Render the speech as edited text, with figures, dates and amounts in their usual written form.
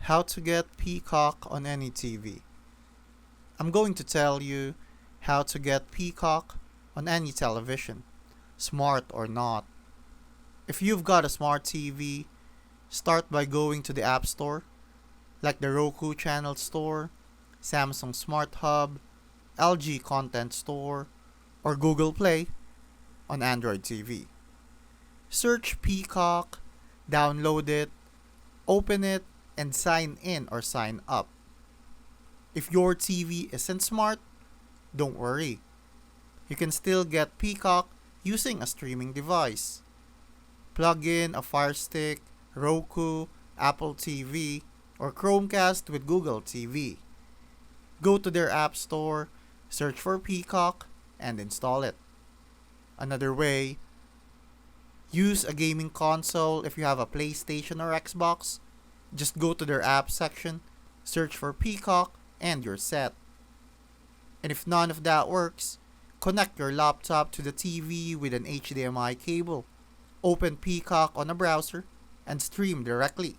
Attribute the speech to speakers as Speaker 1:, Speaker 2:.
Speaker 1: How to get Peacock on any TV. I'm going to tell you how to get Peacock on any television, smart or not. If you've got a smart TV, start by going to the App Store, like the Roku Channel Store, Samsung Smart Hub, LG Content Store, or Google Play on Android TV. Search Peacock, download it, open it, and sign in or sign up. If your TV isn't smart, don't worry. You can still get Peacock using a streaming device. Plug in a Firestick, Roku, Apple TV, or Chromecast with Google TV. Go to their App Store, search for Peacock, and install it. Another way, use a gaming console if you have a PlayStation or Xbox. Just go to their app section, search for Peacock, and you're set. And if none of that works, connect your laptop to the TV with an HDMI cable. Open Peacock on a browser and stream directly.